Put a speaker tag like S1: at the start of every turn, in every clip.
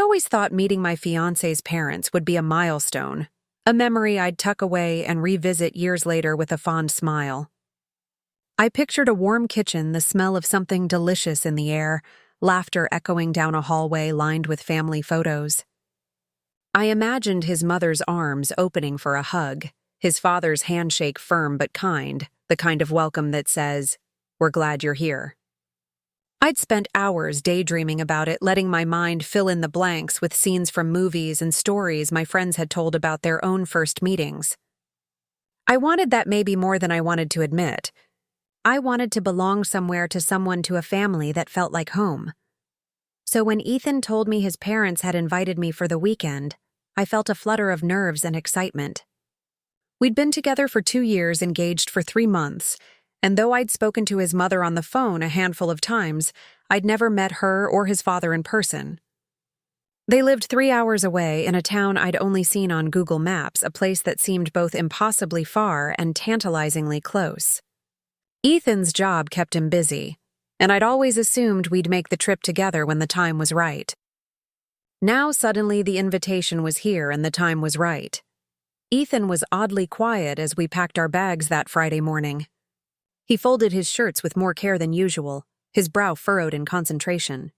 S1: always thought meeting my fiancé's parents would be a milestone, a memory I'd tuck away and revisit years later with a fond smile. I pictured a warm kitchen, the smell of something delicious in the air, laughter echoing down a hallway lined with family photos. I imagined his mother's arms opening for a hug, his father's handshake firm but kind, the kind of welcome that says, "We're glad you're here." I'd spent hours daydreaming about it, letting my mind fill in the blanks with scenes from movies and stories my friends had told about their own first meetings. I wanted that maybe more than I wanted to admit. I wanted to belong somewhere, to someone, to a family that felt like home. So when Ethan told me his parents had invited me for the weekend, I felt a flutter of nerves and excitement. We'd been together for 2 years, engaged for 3 months, and though I'd spoken to his mother on the phone a handful of times, I'd never met her or his father in person. They lived 3 hours away in a town I'd only seen on Google Maps, a place that seemed both impossibly far and tantalizingly close. Ethan's job kept him busy, and I'd always assumed we'd make the trip together when the time was right. Now suddenly the invitation was here and the time was right. Ethan was oddly quiet as we packed our bags that Friday morning. He folded his shirts with more care than usual, his brow furrowed in concentration.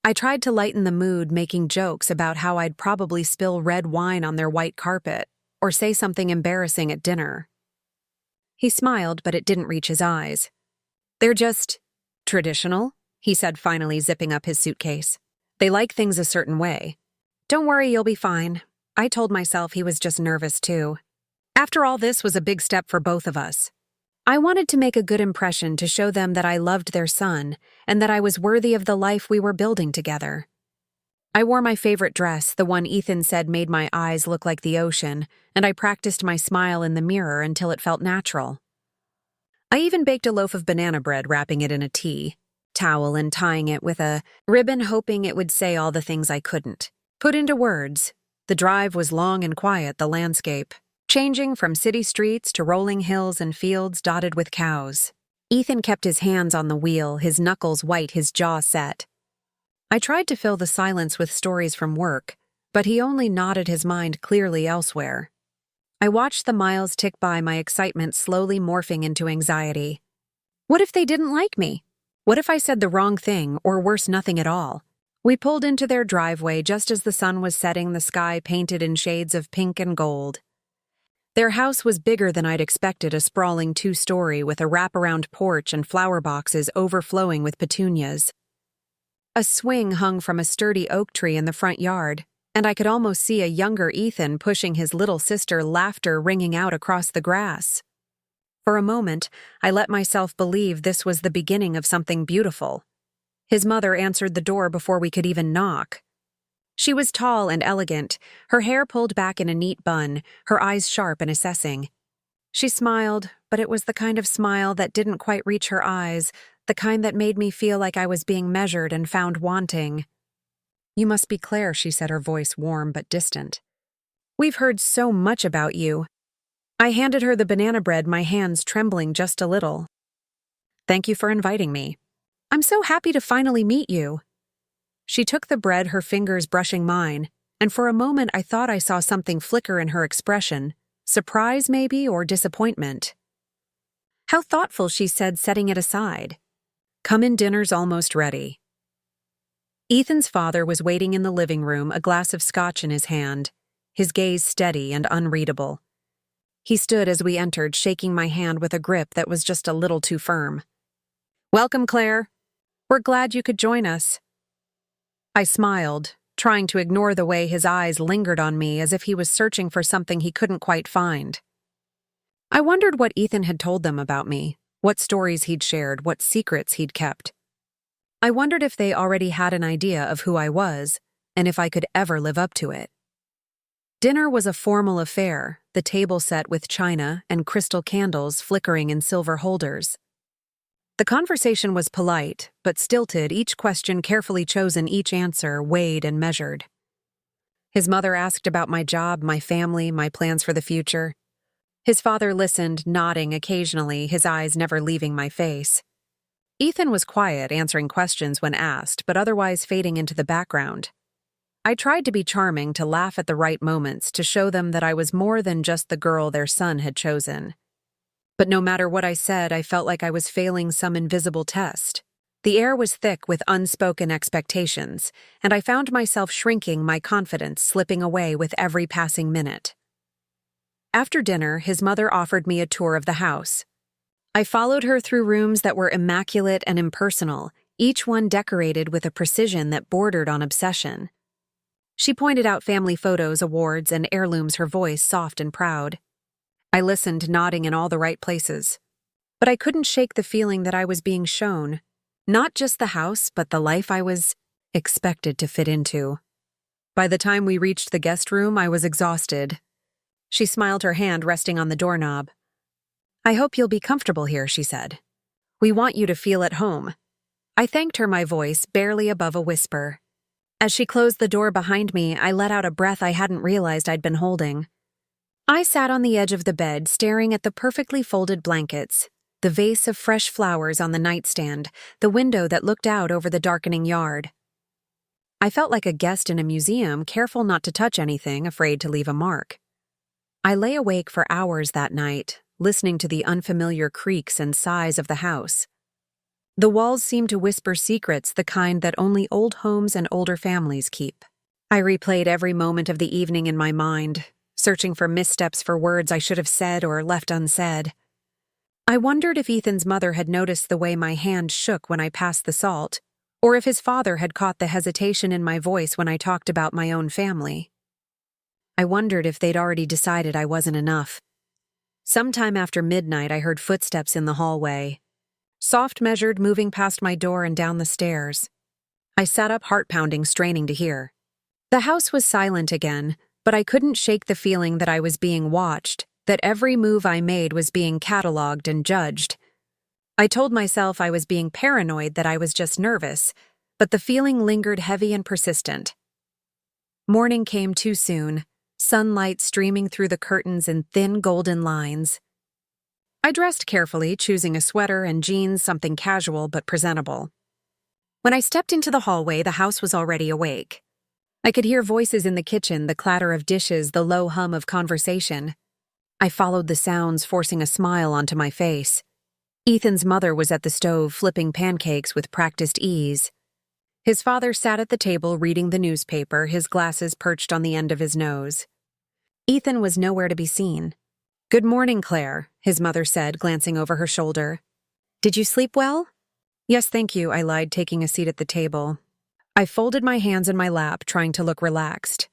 S1: I tried to lighten the mood, making jokes about how I'd probably spill red wine on their white carpet or say something embarrassing at dinner. He smiled, but it didn't reach his eyes. "They're just traditional," he said, finally zipping up his suitcase. "They like things a certain way. Don't worry, you'll be fine." I told myself he was just nervous too. After all, this was a big step for both of us. I wanted to make a good impression, to show them that I loved their son and that I was worthy of the life we were building together. I wore my favorite dress, the one Ethan said made my eyes look like the ocean, and I practiced my smile in the mirror until it felt natural. I even baked a loaf of banana bread, wrapping it in a towel and tying it with a ribbon, hoping it would say all the things I couldn't put into words. The drive was long and quiet, the landscape changing from city streets to rolling hills and fields dotted with cows. Ethan kept his hands on the wheel, his knuckles white, his jaw set. I tried to fill the silence with stories from work, but he only nodded, his mind clearly elsewhere. I watched the miles tick by, my excitement slowly morphing into anxiety. What if they didn't like me? What if I said the wrong thing, or worse, nothing at all? We pulled into their driveway just as the sun was setting, the sky painted in shades of pink and gold. Their house was bigger than I'd expected, a sprawling 2-story with a wraparound porch and flower boxes overflowing with petunias. A swing hung from a sturdy oak tree in the front yard, and I could almost see a younger Ethan pushing his little sister, laughter ringing out across the grass. For a moment, I let myself believe this was the beginning of something beautiful. His mother answered the door before we could even knock. She was tall and elegant, her hair pulled back in a neat bun, her eyes sharp and assessing. She smiled, but it was the kind of smile that didn't quite reach her eyes, the kind that made me feel like I was being measured and found wanting. "You must be Claire," she said, her voice warm but distant. "We've heard so much about you." I handed her the banana bread, my hands trembling just a little. "Thank you for inviting me. I'm so happy to finally meet you." She took the bread, her fingers brushing mine, and for a moment I thought I saw something flicker in her expression, surprise maybe, or disappointment. "How thoughtful," she said, setting it aside. "Come in, dinner's almost ready." Ethan's father was waiting in the living room, a glass of scotch in his hand, his gaze steady and unreadable. He stood as we entered, shaking my hand with a grip that was just a little too firm. "Welcome, Claire. We're glad you could join us." I smiled, trying to ignore the way his eyes lingered on me as if he was searching for something he couldn't quite find. I wondered what Ethan had told them about me, what stories he'd shared, what secrets he'd kept. I wondered if they already had an idea of who I was, and if I could ever live up to it. Dinner was a formal affair, the table set with china and crystal candles flickering in silver holders. The conversation was polite, but stilted, each question carefully chosen, each answer weighed and measured. His mother asked about my job, my family, my plans for the future. His father listened, nodding occasionally, his eyes never leaving my face. Ethan was quiet, answering questions when asked, but otherwise fading into the background. I tried to be charming, to laugh at the right moments, to show them that I was more than just the girl their son had chosen. But no matter what I said, I felt like I was failing some invisible test. The air was thick with unspoken expectations, and I found myself shrinking, my confidence slipping away with every passing minute. After dinner, his mother offered me a tour of the house. I followed her through rooms that were immaculate and impersonal, each one decorated with a precision that bordered on obsession. She pointed out family photos, awards, and heirlooms, her voice soft and proud. I listened, nodding in all the right places. But I couldn't shake the feeling that I was being shown, not just the house, but the life I was expected to fit into. By the time we reached the guest room, I was exhausted. She smiled, her hand resting on the doorknob. "I hope you'll be comfortable here," she said. "We want you to feel at home." I thanked her, my voice barely above a whisper. As she closed the door behind me, I let out a breath I hadn't realized I'd been holding. I sat on the edge of the bed, staring at the perfectly folded blankets, the vase of fresh flowers on the nightstand, the window that looked out over the darkening yard. I felt like a guest in a museum, careful not to touch anything, afraid to leave a mark. I lay awake for hours that night, listening to the unfamiliar creaks and sighs of the house. The walls seemed to whisper secrets, the kind that only old homes and older families keep. I replayed every moment of the evening in my mind, searching for missteps, for words I should have said or left unsaid. I wondered if Ethan's mother had noticed the way my hand shook when I passed the salt, or if his father had caught the hesitation in my voice when I talked about my own family. I wondered if they'd already decided I wasn't enough. Sometime after midnight, I heard footsteps in the hallway. Soft, measured, moving past my door and down the stairs. I sat up, heart pounding, straining to hear. The house was silent again, but I couldn't shake the feeling that I was being watched, that every move I made was being catalogued and judged. I told myself I was being paranoid, that I was just nervous, but the feeling lingered, heavy and persistent. Morning came too soon, sunlight streaming through the curtains in thin golden lines. I dressed carefully, choosing a sweater and jeans, something casual but presentable. When I stepped into the hallway, the house was already awake. I could hear voices in the kitchen, the clatter of dishes, the low hum of conversation. I followed the sounds, forcing a smile onto my face. Ethan's mother was at the stove, flipping pancakes with practiced ease. His father sat at the table reading the newspaper, his glasses perched on the end of his nose. Ethan was nowhere to be seen. "Good morning, Claire," his mother said, glancing over her shoulder. "Did you sleep well?" "Yes, thank you," I lied, taking a seat at the table. I folded my hands in my lap, trying to look relaxed.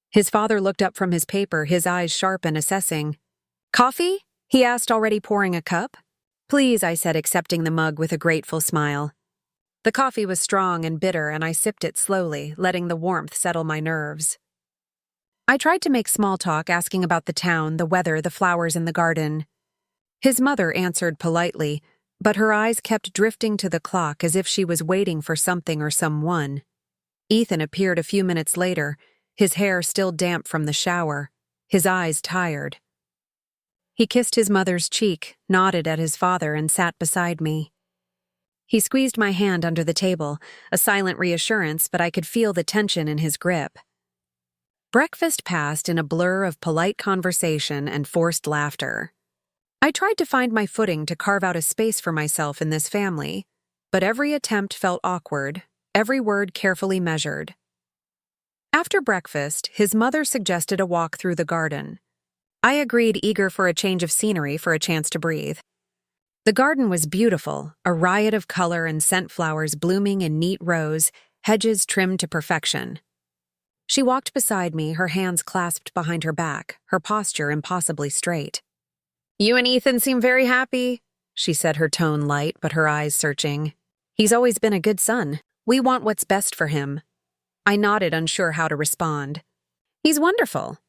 S1: His father looked up from his paper, his eyes sharp and assessing. "Coffee?" he asked, already pouring a cup. "Please," I said, accepting the mug with a grateful smile. The coffee was strong and bitter, and I sipped it slowly, letting the warmth settle my nerves. I tried to make small talk, asking about the town, the weather, the flowers in the garden. His mother answered politely, but her eyes kept drifting to the clock as if she was waiting for something or someone. Ethan appeared a few minutes later, his hair still damp from the shower, his eyes tired. He kissed his mother's cheek, nodded at his father, and sat beside me. He squeezed my hand under the table, a silent reassurance, but I could feel the tension in his grip. Breakfast passed in a blur of polite conversation and forced laughter. I tried to find my footing, to carve out a space for myself in this family, but every attempt felt awkward, every word carefully measured. After breakfast, his mother suggested a walk through the garden. I agreed, eager for a change of scenery, for a chance to breathe. The garden was beautiful, a riot of color and scent, flowers blooming in neat rows, hedges trimmed to perfection. She walked beside me, her hands clasped behind her back, her posture impossibly straight. "You and Ethan seem very happy," she said, her tone light but her eyes searching. "He's always been a good son. We want what's best for him." I nodded, unsure how to respond. "He's wonderful."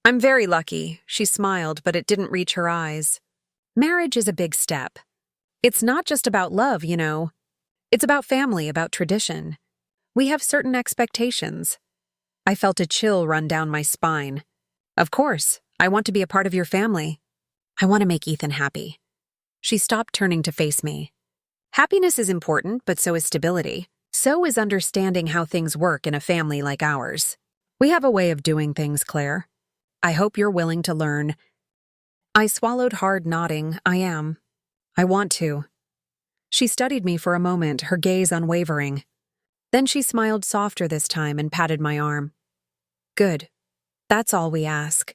S1: "I'm very lucky," she smiled, but it didn't reach her eyes. Marriage is a big step. It's not just about love, you know. It's about family, about tradition. We have certain expectations. I felt a chill run down my spine. "Of course, I want to be a part of your family. I want to make Ethan happy." She stopped, turning to face me. "Happiness is important, but so is stability. So is understanding how things work in a family like ours. We have a way of doing things, Claire. I hope you're willing to learn. I swallowed hard, nodding. I am. I want to. She studied me for a moment, her gaze unwavering. Then she smiled softer this time and patted my arm. Good. That's all we ask.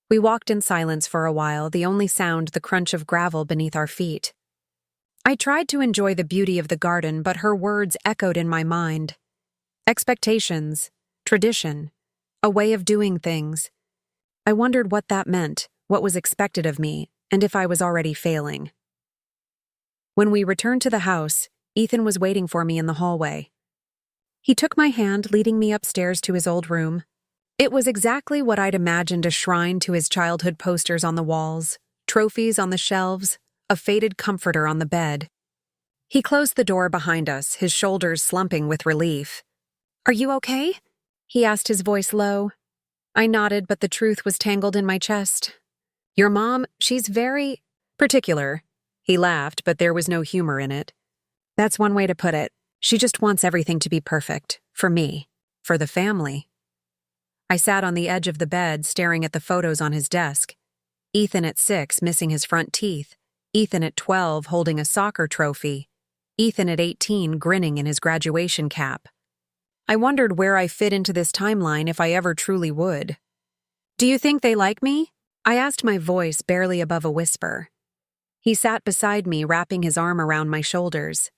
S1: We walked in silence for a while, the only sound the crunch of gravel beneath our feet. I tried to enjoy the beauty of the garden, but her words echoed in my mind. Expectations, tradition, a way of doing things. I wondered what that meant, what was expected of me, and if I was already failing. When we returned to the house, Ethan was waiting for me in the hallway. He took my hand, leading me upstairs to his old room. It was exactly what I'd imagined, a shrine to his childhood posters on the walls, trophies on the shelves, a faded comforter on the bed. He closed the door behind us, his shoulders slumping with relief. "Are you okay?" he asked, his voice low. I nodded, but the truth was tangled in my chest. "Your mom, she's very particular." He laughed, but there was no humor in it. "That's one way to put it. She just wants everything to be perfect. For me. For the family." I sat on the edge of the bed, staring at the photos on his desk. Ethan at 6, missing his front teeth. Ethan at 12, holding a soccer trophy. Ethan at 18, grinning in his graduation cap. I wondered where I fit into this timeline, if I ever truly would. "Do you think they like me?" I asked, my voice barely above a whisper. He sat beside me, wrapping his arm around my shoulders.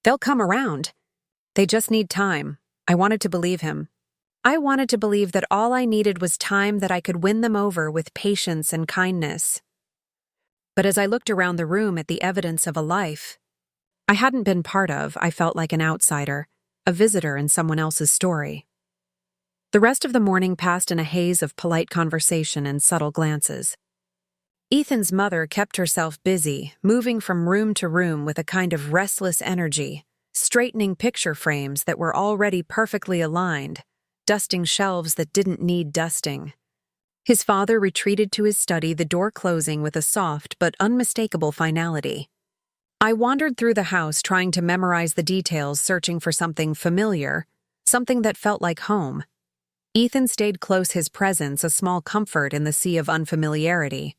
S1: "They'll come around. They just need time." I wanted to believe him. I wanted to believe that all I needed was time, that I could win them over with patience and kindness. But as I looked around the room at the evidence of a life I hadn't been part of, I felt like an outsider, a visitor in someone else's story. The rest of the morning passed in a haze of polite conversation and subtle glances. Ethan's mother kept herself busy, moving from room to room with a kind of restless energy, straightening picture frames that were already perfectly aligned, dusting shelves that didn't need dusting. His father retreated to his study, the door closing with a soft but unmistakable finality. I wandered through the house, trying to memorize the details, searching for something familiar, something that felt like home. Ethan stayed close, his presence a small comfort in the sea of unfamiliarity.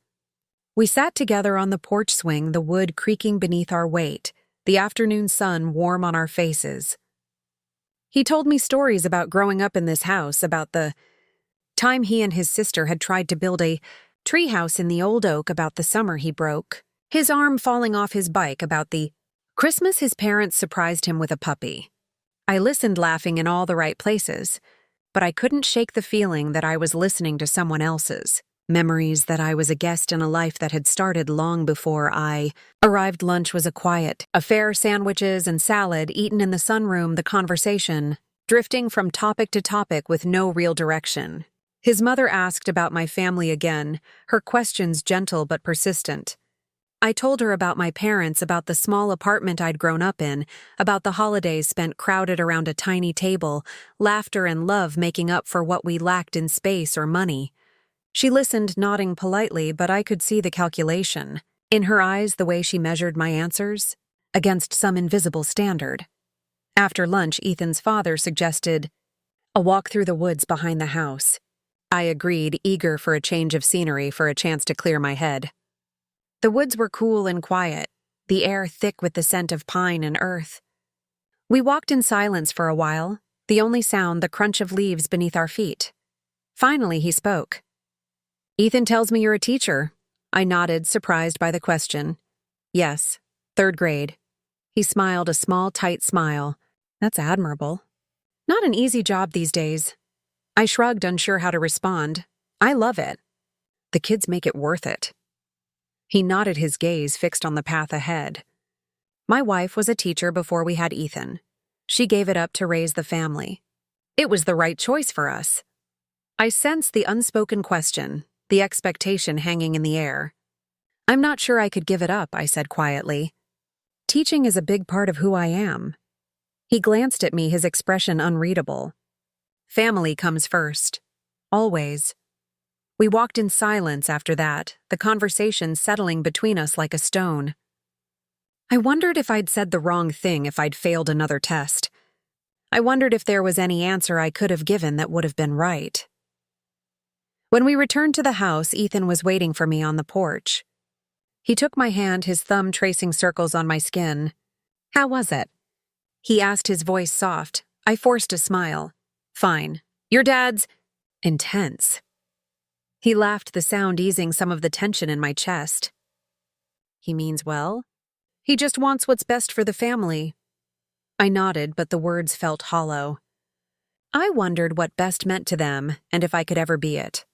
S1: We sat together on the porch swing, the wood creaking beneath our weight, the afternoon sun warm on our faces. He told me stories about growing up in this house, about the time he and his sister had tried to build a treehouse in the old oak, about the summer he broke his arm falling off his bike, about the Christmas his parents surprised him with a puppy. I listened, laughing in all the right places, but I couldn't shake the feeling that I was listening to someone else's. Memories that I was a guest in a life that had started long before I arrived. Lunch was a quiet affair, sandwiches and salad eaten in the sunroom, the conversation drifting from topic to topic with no real direction. His mother asked about my family again, her questions gentle but persistent. I told her about my parents, about the small apartment I'd grown up in, about the holidays spent crowded around a tiny table, laughter and love making up for what we lacked in space or money. She listened, nodding politely, but I could see the calculation in her eyes, the way she measured my answers against some invisible standard. After lunch, Ethan's father suggested a walk through the woods behind the house. I agreed, eager for a change of scenery, for a chance to clear my head. The woods were cool and quiet, the air thick with the scent of pine and earth. We walked in silence for a while, the only sound the crunch of leaves beneath our feet. Finally, he spoke. "Ethan tells me you're a teacher." I nodded, surprised by the question. "Yes, 3rd grade. He smiled, a small, tight smile. "That's admirable. Not an easy job these days." I shrugged, unsure how to respond. "I love it. The kids make it worth it." He nodded, his gaze fixed on the path ahead. My wife was a teacher before we had Ethan. She gave it up to raise the family. It was the right choice for us. I sensed the unspoken question, the expectation hanging in the air. "I'm not sure I could give it up," I said quietly. "Teaching is a big part of who I am." He glanced at me, his expression unreadable. "Family comes first. Always." We walked in silence after that, the conversation settling between us like a stone. I wondered if I'd said the wrong thing if I'd failed another test. I wondered if there was any answer I could have given that would have been right. When we returned to the house, Ethan was waiting for me on the porch. He took my hand, his thumb tracing circles on my skin. "How was it?" he asked, his voice soft. I forced a smile. "Fine. Your dad's..." "Intense." He laughed, the sound easing some of the tension in my chest. "He means well? He just wants what's best for the family." I nodded, but the words felt hollow. I wondered what best meant to them and if I could ever be it.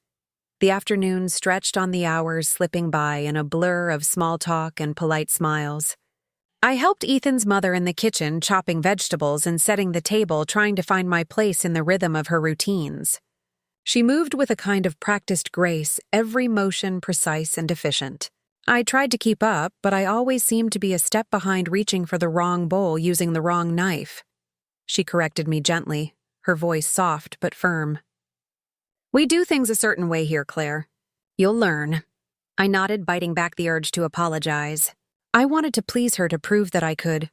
S1: The afternoon stretched on, the hours slipping by in a blur of small talk and polite smiles. I helped Ethan's mother in the kitchen, chopping vegetables and setting the table, trying to find my place in the rhythm of her routines. She moved with a kind of practiced grace, every motion precise and efficient. I tried to keep up, but I always seemed to be a step behind, reaching for the wrong bowl, using the wrong knife. She corrected me gently, her voice soft but firm. "We do things a certain way here, Claire. You'll learn." I nodded, biting back the urge to apologize. I wanted to please her, to prove that I could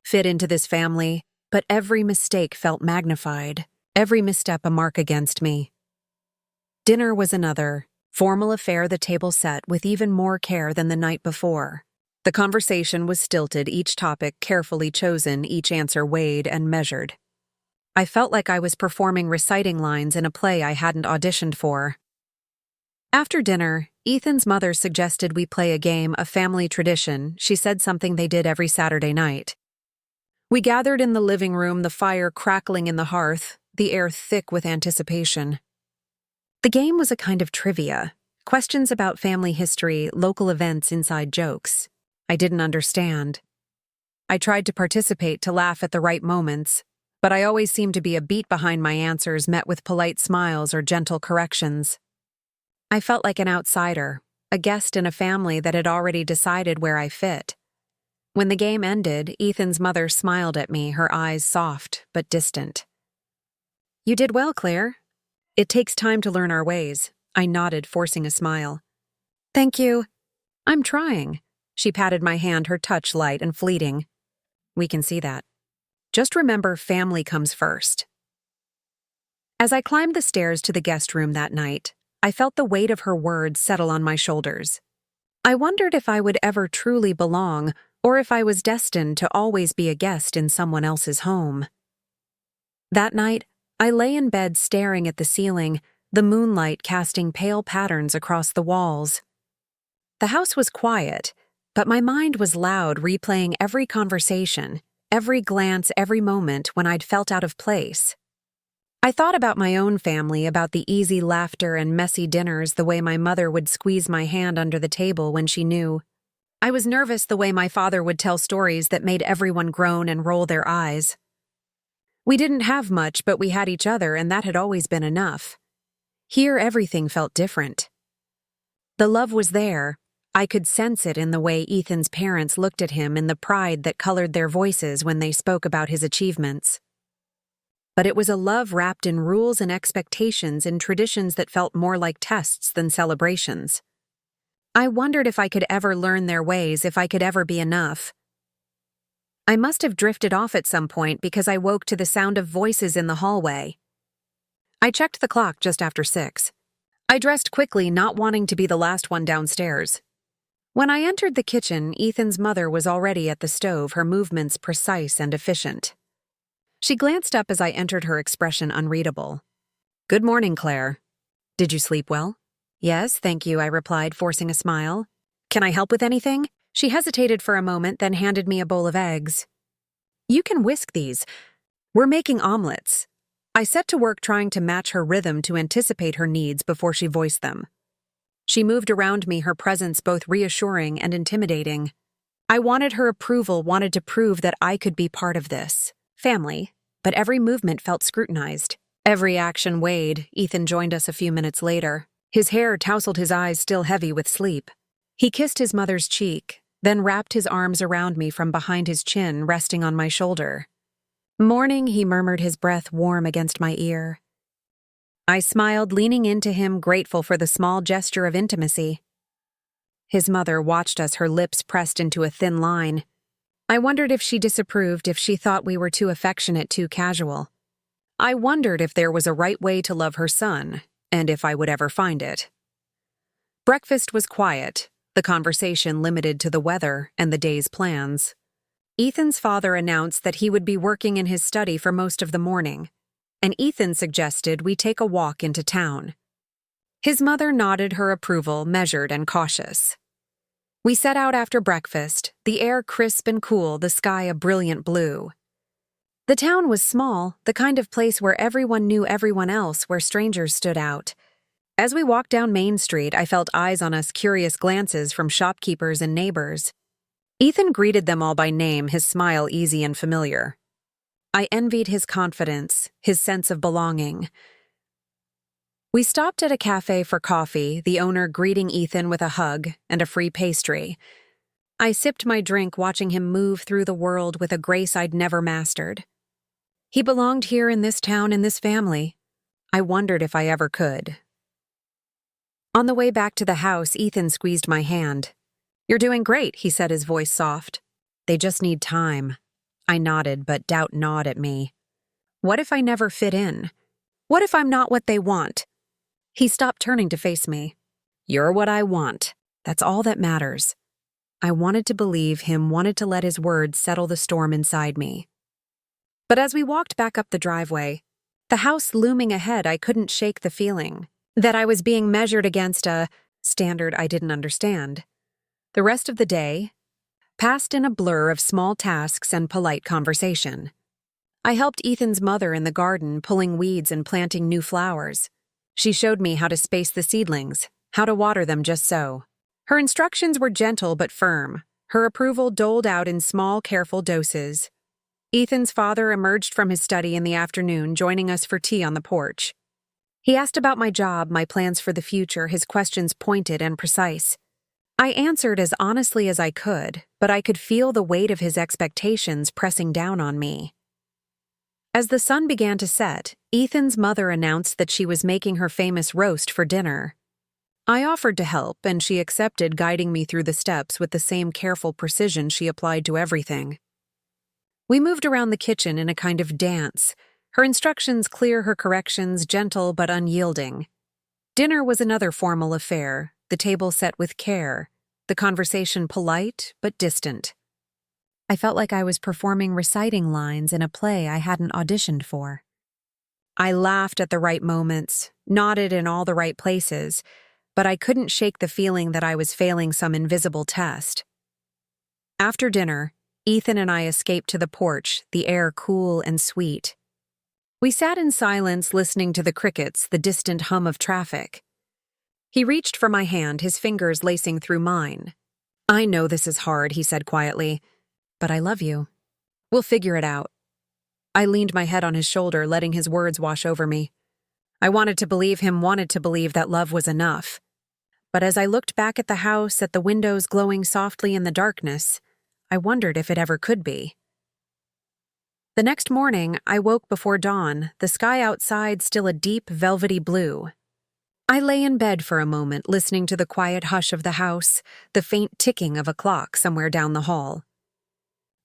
S1: fit into this family, but every mistake felt magnified, every misstep a mark against me. Dinner was another formal affair, the table set with even more care than the night before. The conversation was stilted, each topic carefully chosen, each answer weighed and measured. I felt like I was performing reciting lines in a play I hadn't auditioned for. After dinner, Ethan's mother suggested we play a game, a family tradition. She said something they did every Saturday night. We gathered in the living room, the fire crackling in the hearth, the air thick with anticipation. The game was a kind of trivia, questions about family history, local events, inside jokes. I didn't understand. I tried to participate, to laugh at the right moments, but I always seemed to be a beat behind my answers, met with polite smiles or gentle corrections. I felt like an outsider, a guest in a family that had already decided where I fit. When the game ended, Ethan's mother smiled at me, her eyes soft but distant. "You did well, Claire. It takes time to learn our ways." I nodded, forcing a smile. "Thank you. I'm trying." She patted my hand, her touch light and fleeting. "We can see that. Just remember, family comes first." As I climbed the stairs to the guest room that night, I felt the weight of her words settle on my shoulders. I wondered if I would ever truly belong, or if I was destined to always be a guest in someone else's home. That night, I lay in bed staring at the ceiling, the moonlight casting pale patterns across the walls. The house was quiet, but my mind was loud, replaying every conversation, every glance, every moment when I'd felt out of place. I thought about my own family, about the easy laughter and messy dinners, the way my mother would squeeze my hand under the table when she knew. I was nervous, the way my father would tell stories that made everyone groan and roll their eyes. We didn't have much, but we had each other, and that had always been enough. Here, everything felt different. The love was there. I could sense it in the way Ethan's parents looked at him, in the pride that colored their voices when they spoke about his achievements. But it was a love wrapped in rules and expectations, in traditions that felt more like tests than celebrations. I wondered if I could ever learn their ways, if I could ever be enough. I must have drifted off at some point, because I woke to the sound of voices in the hallway. I checked the clock just after 6. I dressed quickly, not wanting to be the last one downstairs. When I entered the kitchen, Ethan's mother was already at the stove, her movements precise and efficient. She glanced up as I entered, her expression unreadable. "Good morning, Claire. Did you sleep well?" "Yes, thank you," I replied, forcing a smile. "Can I help with anything?" She hesitated for a moment, then handed me a bowl of eggs. "You can whisk these. We're making omelets." I set to work, trying to match her rhythm, to anticipate her needs before she voiced them. She moved around me, her presence both reassuring and intimidating. I wanted her approval, wanted to prove that I could be part of this family, but every movement felt scrutinized. Every action weighed. Ethan joined us a few minutes later. His hair tousled, his eyes still heavy with sleep. He kissed his mother's cheek, then wrapped his arms around me from behind his chin, resting on my shoulder. "Morning," he murmured, his breath warm against my ear. I smiled, leaning into him, grateful for the small gesture of intimacy. His mother watched us, her lips pressed into a thin line. I wondered if she disapproved, if she thought we were too affectionate, too casual. I wondered if there was a right way to love her son, and if I would ever find it. Breakfast was quiet, the conversation limited to the weather and the day's plans. Ethan's father announced that he would be working in his study for most of the morning, and Ethan suggested we take a walk into town. His mother nodded her approval, measured and cautious. We set out after breakfast, the air crisp and cool, the sky a brilliant blue. The town was small, the kind of place where everyone knew everyone else, where strangers stood out. As we walked down Main Street, I felt eyes on us, curious glances from shopkeepers and neighbors. Ethan greeted them all by name, his smile easy and familiar. I envied his confidence, his sense of belonging. We stopped at a cafe for coffee, the owner greeting Ethan with a hug and a free pastry. I sipped my drink, watching him move through the world with a grace I'd never mastered. He belonged here in this town, in this family. I wondered if I ever could. On the way back to the house, Ethan squeezed my hand. "You're doing great," he said, his voice soft. "They just need time." I nodded, but doubt gnawed at me. What if I never fit in? What if I'm not what they want? He stopped, turning to face me. "You're what I want. That's all that matters." I wanted to believe him, wanted to let his words settle the storm inside me. But as we walked back up the driveway, the house looming ahead, I couldn't shake the feeling that I was being measured against a standard I didn't understand. The rest of the day passed in a blur of small tasks and polite conversation. I helped Ethan's mother in the garden, pulling weeds and planting new flowers. She showed me how to space the seedlings, how to water them just so. Her instructions were gentle but firm, her approval doled out in small, careful doses. Ethan's father emerged from his study in the afternoon, joining us for tea on the porch. He asked about my job, my plans for the future, his questions pointed and precise. I answered as honestly as I could, but I could feel the weight of his expectations pressing down on me. As the sun began to set, Ethan's mother announced that she was making her famous roast for dinner. I offered to help, and she accepted, guiding me through the steps with the same careful precision she applied to everything. We moved around the kitchen in a kind of dance, her instructions clear, her corrections gentle but unyielding. Dinner was another formal affair, the table set with care, the conversation polite but distant. I felt like I was performing reciting lines in a play I hadn't auditioned for. I laughed at the right moments, nodded in all the right places, but I couldn't shake the feeling that I was failing some invisible test. After dinner, Ethan and I escaped to the porch, the air cool and sweet. We sat in silence, listening to the crickets, the distant hum of traffic. He reached for my hand, his fingers lacing through mine. "I know this is hard," he said quietly, "but I love you. We'll figure it out." I leaned my head on his shoulder, letting his words wash over me. I wanted to believe him, wanted to believe that love was enough. But as I looked back at the house, at the windows glowing softly in the darkness, I wondered if it ever could be. The next morning, I woke before dawn, the sky outside still a deep, velvety blue. I lay in bed for a moment, listening to the quiet hush of the house, the faint ticking of a clock somewhere down the hall.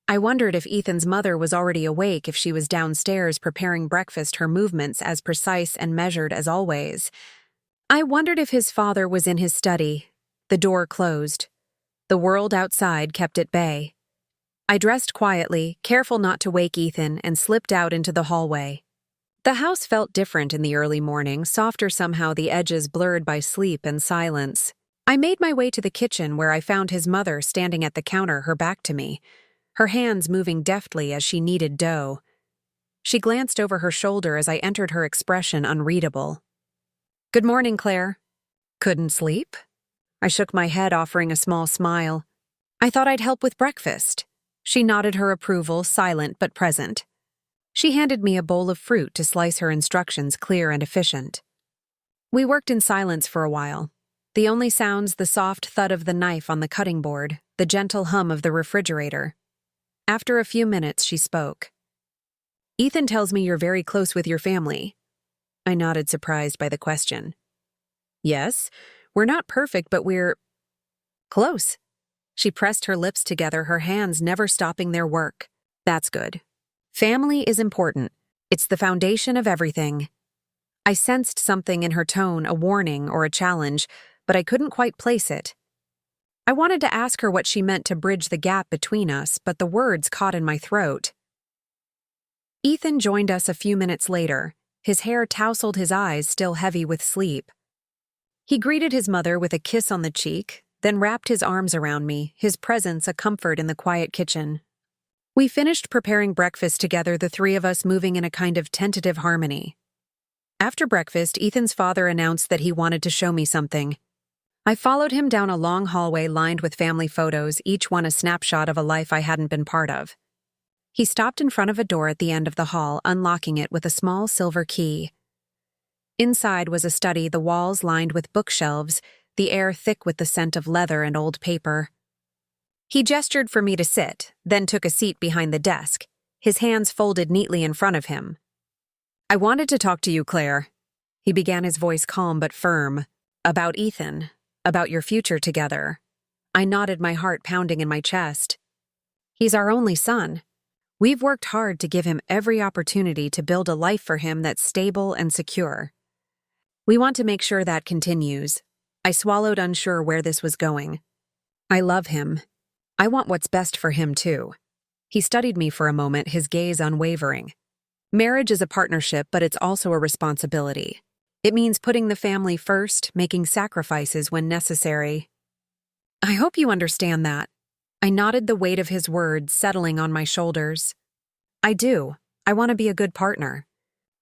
S1: I wondered if Ethan's mother was already awake, if she was downstairs preparing breakfast, her movements as precise and measured as always. I wondered if his father was in his study, the door closed. The world outside kept at bay. I dressed quietly, careful not to wake Ethan, and slipped out into the hallway. The house felt different in the early morning, softer somehow, the edges blurred by sleep and silence. I made my way to the kitchen, where I found his mother standing at the counter, her back to me, her hands moving deftly as she kneaded dough. She glanced over her shoulder as I entered, her expression unreadable. "Good morning, Claire." "Couldn't sleep?" I shook my head, offering a small smile. "I thought I'd help with breakfast." She nodded her approval, silent but present. She handed me a bowl of fruit to slice, her instructions clear and efficient. We worked in silence for a while. The only sounds, the soft thud of the knife on the cutting board, the gentle hum of the refrigerator. After a few minutes, she spoke. "Ethan tells me you're very close with your family." I nodded, surprised by the question. "Yes, we're not perfect, but we're close." She pressed her lips together, her hands never stopping their work. That's good. Family is important. It's the foundation of everything. I sensed something in her tone, a warning or a challenge, but I couldn't quite place it. I wanted to ask her what she meant to bridge the gap between us, but the words caught in my throat. Ethan joined us a few minutes later. His hair tousled, his eyes still heavy with sleep. He greeted his mother with a kiss on the cheek, then wrapped his arms around me, his presence a comfort in the quiet kitchen. We finished preparing breakfast together, the three of us moving in a kind of tentative harmony. After breakfast, Ethan's father announced that he wanted to show me something. I followed him down a long hallway lined with family photos, each one a snapshot of a life I hadn't been part of. He stopped in front of a door at the end of the hall, unlocking it with a small silver key. Inside was a study, the walls lined with bookshelves, the air thick with the scent of leather and old paper. He gestured for me to sit, then took a seat behind the desk, his hands folded neatly in front of him. "I wanted to talk to you, Claire." He began, his voice calm but firm. "About Ethan. About your future together." I nodded, my heart pounding in my chest. "He's our only son. We've worked hard to give him every opportunity to build a life for him that's stable and secure. We want to make sure that continues." I swallowed, unsure where this was going. "I love him. I want what's best for him, too." He studied me for a moment, his gaze unwavering. "Marriage is a partnership, but it's also a responsibility. It means putting the family first, making sacrifices when necessary." "I hope you understand that." I nodded, the weight of his words settling on my shoulders. "I do. I want to be a good partner.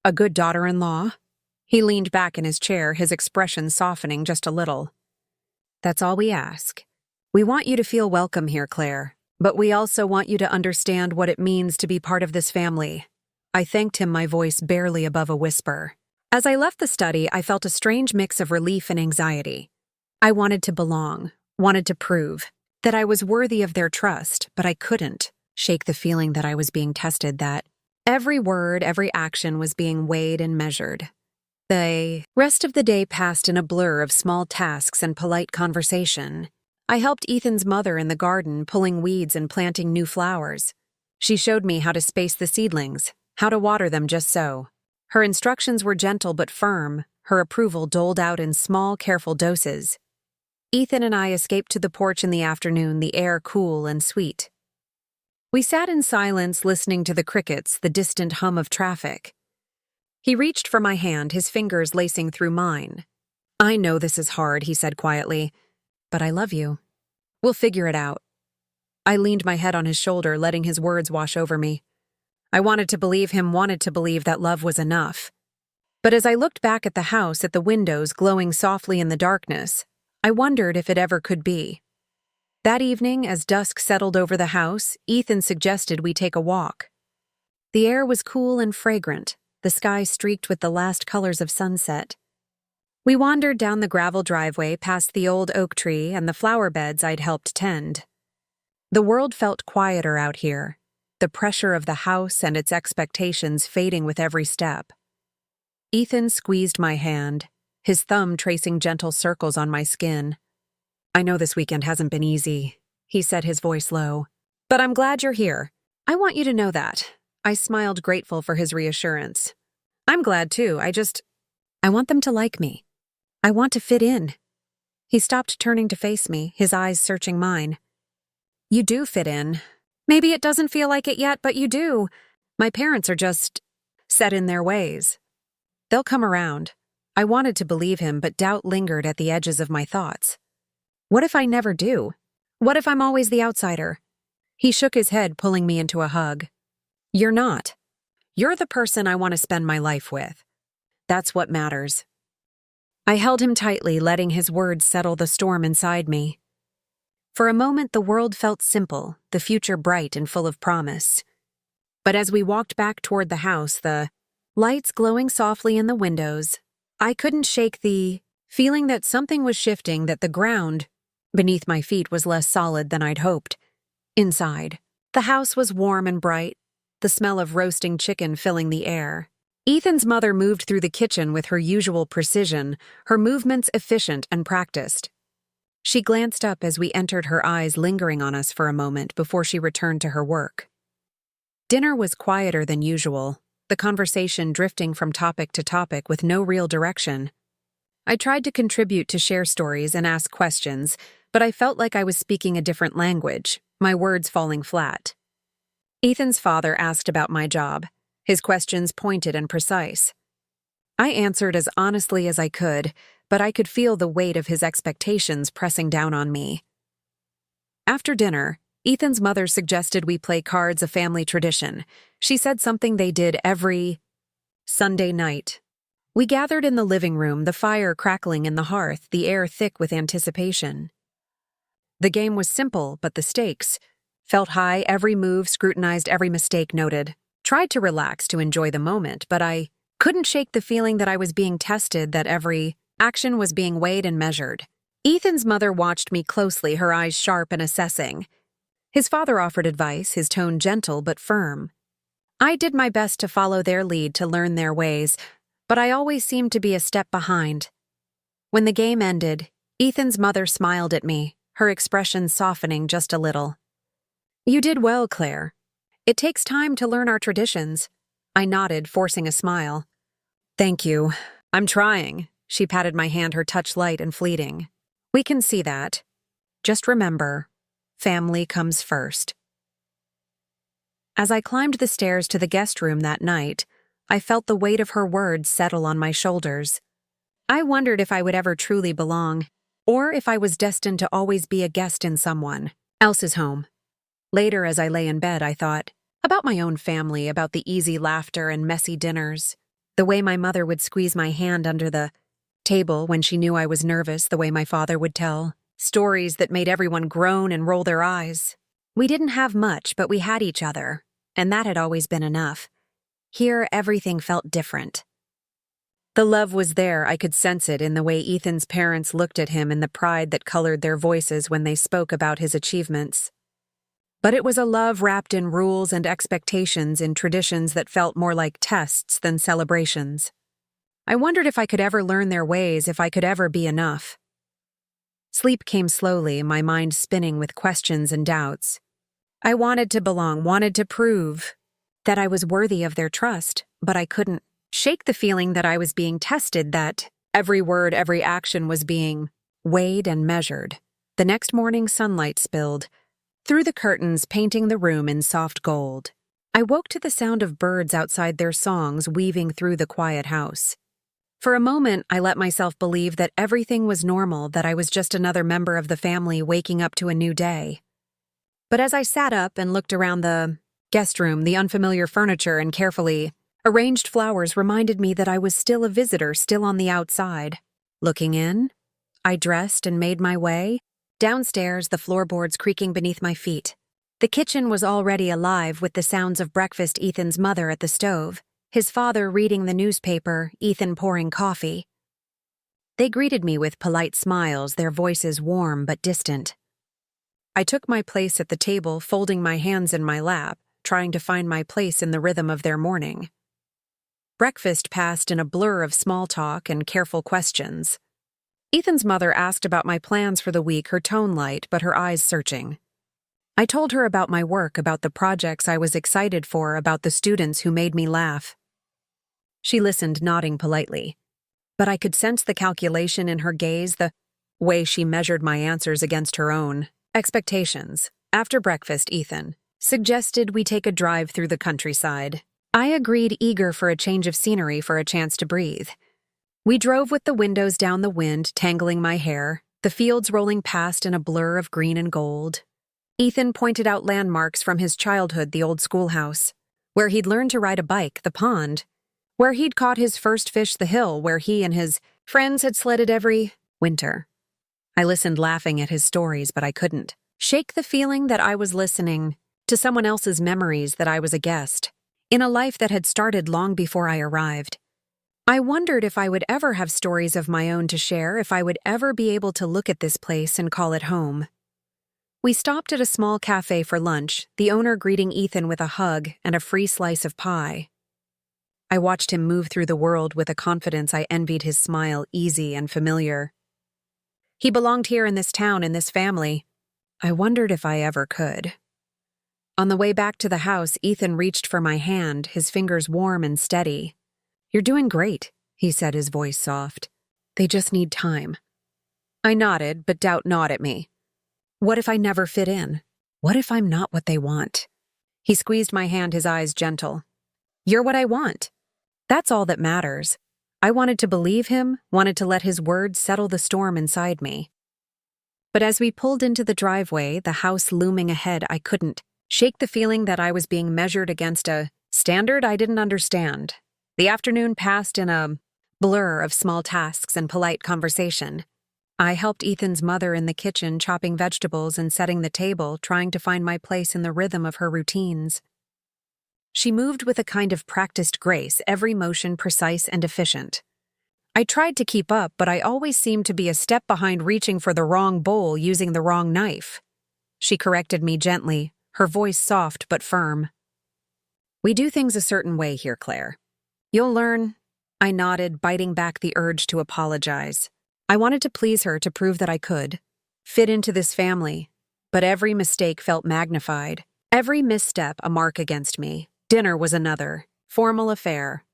S1: A good daughter-in-law." He leaned back in his chair, his expression softening just a little. "That's all we ask. We want you to feel welcome here, Claire, but we also want you to understand what it means to be part of this family." I thanked him, my voice barely above a whisper. As I left the study, I felt a strange mix of relief and anxiety. I wanted to belong, wanted to prove that I was worthy of their trust, but I couldn't shake the feeling that I was being tested, that every word, every action was being weighed and measured. The rest of the day passed in a blur of small tasks and polite conversation. I helped Ethan's mother in the garden, pulling weeds and planting new flowers. She showed me how to space the seedlings, how to water them just so. Her instructions were gentle but firm, her approval doled out in small, careful doses. Ethan and I escaped to the porch in the afternoon, the air cool and sweet. We sat in silence, listening to the crickets, the distant hum of traffic. He reached for my hand, his fingers lacing through mine. "I know this is hard," he said quietly, "but I love you. We'll figure it out." I leaned my head on his shoulder, letting his words wash over me. I wanted to believe him, wanted to believe that love was enough. But as I looked back at the house, at the windows glowing softly in the darkness, I wondered if it ever could be. That evening, as dusk settled over the house, Ethan suggested we take a walk. The air was cool and fragrant, the sky streaked with the last colors of sunset. We wandered down the gravel driveway, past the old oak tree and the flower beds I'd helped tend. The world felt quieter out here, the pressure of the house and its expectations fading with every step. Ethan squeezed my hand, his thumb tracing gentle circles on my skin. "I know this weekend hasn't been easy," he said, his voice low, "but I'm glad you're here. I want you to know that." I smiled, grateful for his reassurance. "I'm glad too. I want them to like me. I want to fit in." He stopped, turning to face me, his eyes searching mine. "You do fit in. Maybe it doesn't feel like it yet, but you do. My parents are just set in their ways. They'll come around." I wanted to believe him, but doubt lingered at the edges of my thoughts. What if I never do? What if I'm always the outsider? He shook his head, pulling me into a hug. "You're not. You're the person I want to spend my life with. That's what matters." I held him tightly, letting his words settle the storm inside me. For a moment, the world felt simple, the future bright and full of promise. But as we walked back toward the house, the lights glowing softly in the windows, I couldn't shake the feeling that something was shifting, that the ground beneath my feet was less solid than I'd hoped. Inside, the house was warm and bright, the smell of roasting chicken filling the air. Ethan's mother moved through the kitchen with her usual precision, her movements efficient and practiced. She glanced up as we entered, her eyes lingering on us for a moment before she returned to her work. Dinner was quieter than usual, the conversation drifting from topic to topic with no real direction. I tried to contribute, to share stories and ask questions, but I felt like I was speaking a different language, my words falling flat. Ethan's father asked about my job, his questions pointed and precise. I answered as honestly as I could, but I could feel the weight of his expectations pressing down on me. After dinner, Ethan's mother suggested we play cards, a family tradition. She said something they did every Sunday night. We gathered in the living room, the fire crackling in the hearth, the air thick with anticipation. The game was simple, but the stakes felt high, every move scrutinized, every mistake noted. Tried to relax to enjoy the moment, but I couldn't shake the feeling that I was being tested, that every action was being weighed and measured. Ethan's mother watched me closely, her eyes sharp and assessing. His father offered advice, his tone gentle but firm. I did my best to follow their lead, to learn their ways, but I always seemed to be a step behind. When the game ended, Ethan's mother smiled at me, her expression softening just a little. "You did well, Claire. It takes time to learn our traditions." I nodded, forcing a smile. "Thank you. I'm trying." She patted my hand, her touch light and fleeting. "We can see that. Just remember, family comes first." As I climbed the stairs to the guest room that night, I felt the weight of her words settle on my shoulders. I wondered if I would ever truly belong, or if I was destined to always be a guest in someone else's home. Later, as I lay in bed, I thought about my own family, about the easy laughter and messy dinners, the way my mother would squeeze my hand under the table when she knew I was nervous, the way my father would tell stories that made everyone groan and roll their eyes. We didn't have much, but we had each other, and that had always been enough. Here, everything felt different. The love was there, I could sense it in the way Ethan's parents looked at him and the pride that colored their voices when they spoke about his achievements. But it was a love wrapped in rules and expectations, in traditions that felt more like tests than celebrations. I wondered if I could ever learn their ways, if I could ever be enough. Sleep came slowly, my mind spinning with questions and doubts. I wanted to belong, wanted to prove that I was worthy of their trust, but I couldn't shake the feeling that I was being tested, that every word, every action was being weighed and measured. The next morning, sunlight spilled through the curtains, painting the room in soft gold. I woke to the sound of birds outside, their songs weaving through the quiet house. For a moment, I let myself believe that everything was normal, that I was just another member of the family waking up to a new day. But as I sat up and looked around the guest room, the unfamiliar furniture and carefully arranged flowers reminded me that I was still a visitor, still on the outside. Looking in, I dressed and made my way downstairs, the floorboards creaking beneath my feet. The kitchen was already alive with the sounds of breakfast, Ethan's mother at the stove, his father reading the newspaper, Ethan pouring coffee. They greeted me with polite smiles, their voices warm but distant. I took my place at the table, folding my hands in my lap, trying to find my place in the rhythm of their morning. Breakfast passed in a blur of small talk and careful questions. Ethan's mother asked about my plans for the week, her tone light but her eyes searching. I told her about my work, about the projects I was excited for, about the students who made me laugh. She listened, nodding politely, but I could sense the calculation in her gaze, the way she measured my answers against her own expectations. After breakfast, Ethan suggested we take a drive through the countryside. I agreed, eager for a change of scenery, for a chance to breathe. We drove with the windows down, the wind tangling my hair, the fields rolling past in a blur of green and gold. Ethan pointed out landmarks from his childhood, the old schoolhouse, where he'd learned to ride a bike, the pond, where he'd caught his first fish, the hill where he and his friends had sledded every winter. I listened, laughing at his stories, but I couldn't shake the feeling that I was listening to someone else's memories, that I was a guest in a life that had started long before I arrived. I wondered if I would ever have stories of my own to share, if I would ever be able to look at this place and call it home. We stopped at a small cafe for lunch, the owner greeting Ethan with a hug and a free slice of pie. I watched him move through the world with a confidence I envied, his smile easy and familiar. He belonged here in this town, in this family. I wondered if I ever could. On the way back to the house, Ethan reached for my hand, his fingers warm and steady. "You're doing great," he said, his voice soft. "They just need time." I nodded, but doubt gnawed at me. What if I never fit in? What if I'm not what they want? He squeezed my hand, his eyes gentle. "You're what I want. That's all that matters." I wanted to believe him, wanted to let his words settle the storm inside me. But as we pulled into the driveway, the house looming ahead, I couldn't shake the feeling that I was being measured against a standard I didn't understand. The afternoon passed in a blur of small tasks and polite conversation. I helped Ethan's mother in the kitchen, chopping vegetables and setting the table, trying to find my place in the rhythm of her routines. She moved with a kind of practiced grace, every motion precise and efficient. I tried to keep up, but I always seemed to be a step behind, reaching for the wrong bowl, using the wrong knife. She corrected me gently, her voice soft but firm. "We do things a certain way here, Claire. You'll learn." I nodded, biting back the urge to apologize. I wanted to please her, to prove that I could fit into this family, but every mistake felt magnified, every misstep a mark against me. Dinner was another formal affair.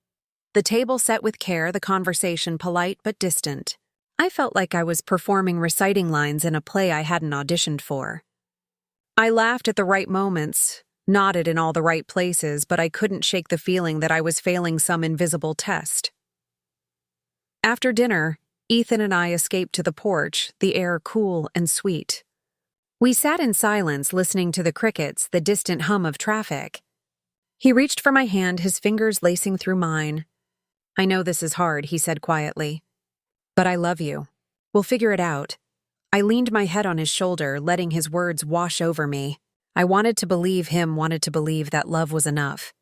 S1: The table set with care, the conversation polite but distant. I felt like I was performing reciting lines in a play I hadn't auditioned for. I laughed at the right moments, nodded in all the right places, but I couldn't shake the feeling that I was failing some invisible test. After dinner, Ethan and I escaped to the porch, the air cool and sweet. We sat in silence, listening to the crickets, the distant hum of traffic. He reached for my hand, his fingers lacing through mine. "I know this is hard," he said quietly. "But I love you. We'll figure it out." I leaned my head on his shoulder, letting his words wash over me. I wanted to believe him, wanted to believe that love was enough.